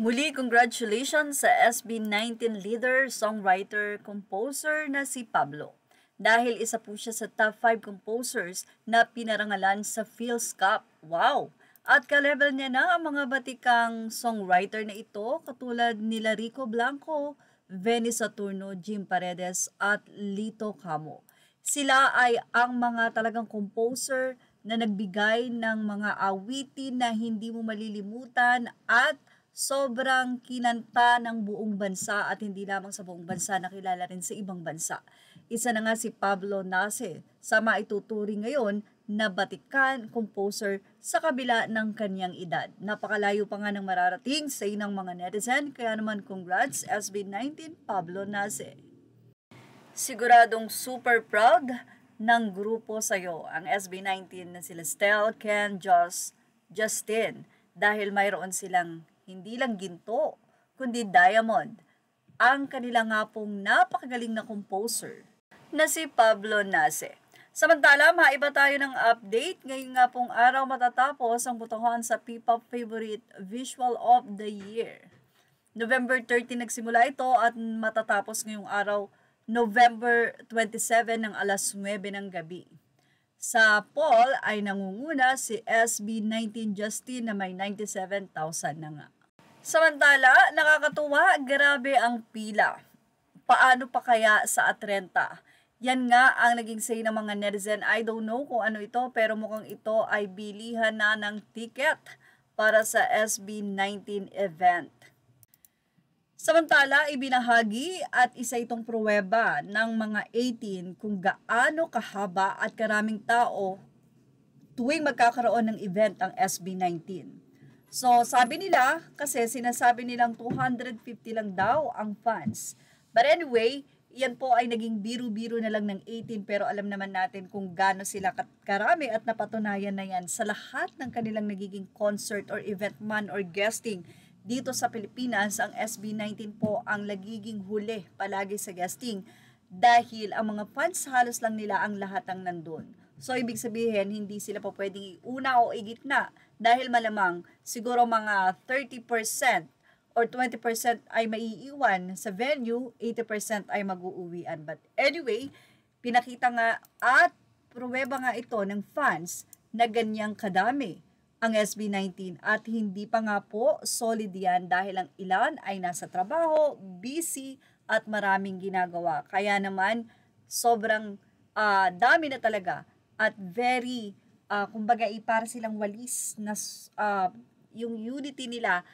Muli, congratulations sa SB19 leader, songwriter, composer na si Pablo. Dahil isa po siya sa top 5 composers na pinarangalan sa Phil's Cup. Wow! At ka-level niya na ang mga batikang songwriter na ito katulad nila Rico Blanco, Benny Saturno, Jim Paredes at Lito Camo. Sila ay ang mga talagang composer na nagbigay ng mga awitin na hindi mo malilimutan at sobrang kinanta ng buong bansa at hindi lamang sa buong bansa, nakilala rin sa ibang bansa. Isa na nga si Pablo Nase sa maituturing ngayon na batikan composer sa kabila ng kanyang edad. Napakalayo pa nga ng mararating sa inang mga netizen, kaya naman congrats SB19 Pablo Nase. Siguradong super proud ng grupo sa'yo, ang SB19 na sila Stel, Ken, Joss, Justin, dahil mayroon silang hindi lang ginto, kundi diamond, ang kanila nga pong napakagaling na composer na si Pablo Nase. Samantala, maiba tayo ng update. Ngayon nga pong araw matatapos ang botohan sa P-Pop Favorite Visual of the Year. November 30 nagsimula ito at matatapos ngayong araw, November 27 ng alas 9 ng gabi. Sa poll ay nangunguna si SB19 Justin na may 97,000 na nga. Samantala, nakakatuwa, grabe ang pila. Paano pa kaya sa Atrenta? Yan nga ang naging say ng mga netizen. I don't know kung ano ito, pero mukhang ito ay bilihan na ng ticket para sa SB19 event. Samantala, ibinahagi at isa itong pruweba ng mga 18 kung gaano kahaba at karaming tao tuwing magkakaroon ng event ang SB19. So, sabi nila, kasi sinasabi nilang 250 lang daw ang fans. But anyway, yan po ay naging biro-biro na lang ng 18, pero alam naman natin kung gaano sila karami at napatunayan na yan sa lahat ng kanilang nagiging concert or event man or guesting dito sa Pilipinas. Ang SB19 po ang nagiging huli palagi sa guesting dahil ang mga fans halos lang nila ang lahat ang nandun. So, ibig sabihin, hindi sila po pwedeng iuna o igitna dahil malamang siguro mga 30% or 20% ay maiiwan sa venue, 80% ay mag-uuwian. But anyway, pinakita nga at pruweba nga ito ng fans na ganyang kadami ang SB19 at hindi pa nga po solid yan dahil ang ilan ay nasa trabaho, busy at maraming ginagawa. Kaya naman, sobrang dami na talaga at very, kumbaga para silang walis na yung unity nila,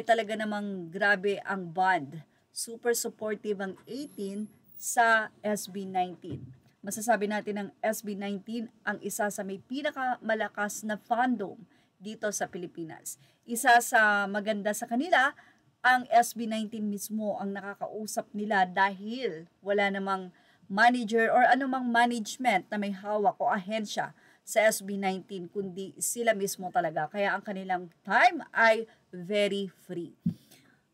talaga namang grabe ang bond. Super supportive ang 18 sa SB19. Masasabi natin ang SB19 ang isa sa may pinakamalakas na fandom dito sa Pilipinas. Isa sa maganda sa kanila, ang SB19 mismo ang nakakausap nila dahil wala namang manager or anumang management na may hawak o ahensya sa SB19 kundi sila mismo talaga. Kaya ang kanilang time ay very free.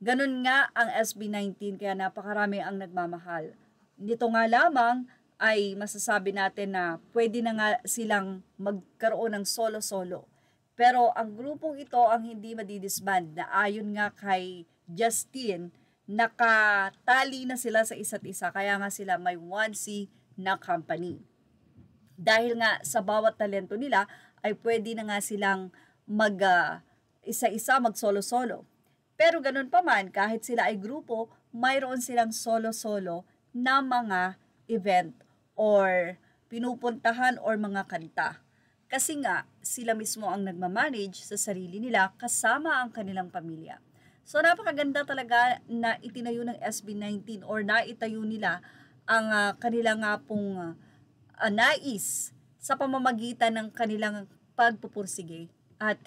Ganun nga ang SB19 kaya napakarami ang nagmamahal. Nito nga lamang ay masasabi natin na pwede na nga silang magkaroon ng solo-solo. Pero ang grupong ito ang hindi madidisband na ayon nga kay Justin, nakatali na sila sa isa't isa, kaya nga sila may 1C na company. Dahil nga sa bawat talento nila, ay pwede na nga silang isa-isa mag-solo-solo. Pero ganun pa man, kahit sila ay grupo, mayroon silang solo-solo na mga event or pinupuntahan or mga kanta. Kasi nga, sila mismo ang nagmamanage sa sarili nila kasama ang kanilang pamilya. So, napakaganda talaga na itinayo ng SB19 or naitayo nila ang kanilang pong nais sa pamamagitan ng kanilang pagpupursige at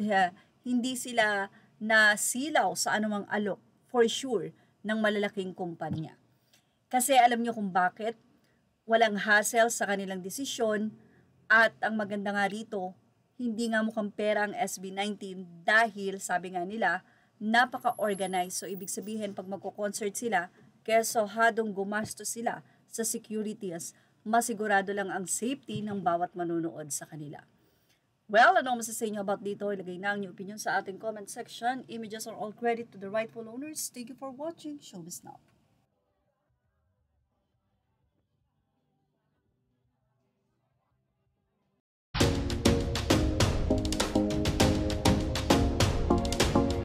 hindi sila nasilaw sa anumang alok for sure ng malalaking kumpanya. Kasi alam niyo kung bakit walang hassle sa kanilang desisyon at ang maganda nga rito, hindi nga mukhang pera ang SB19 dahil sabi nga nila, napaka-organized. So, ibig sabihin, pag magko-concert sila, keso hadong gumastos sila sa securities, masigurado lang ang safety ng bawat manunood sa kanila. Well, ano ang masasabi nyo about dito? Ilagay na ang inyong opinion sa ating comment section. Images are all credit to the rightful owners. Thank you for watching. Showbiz Now.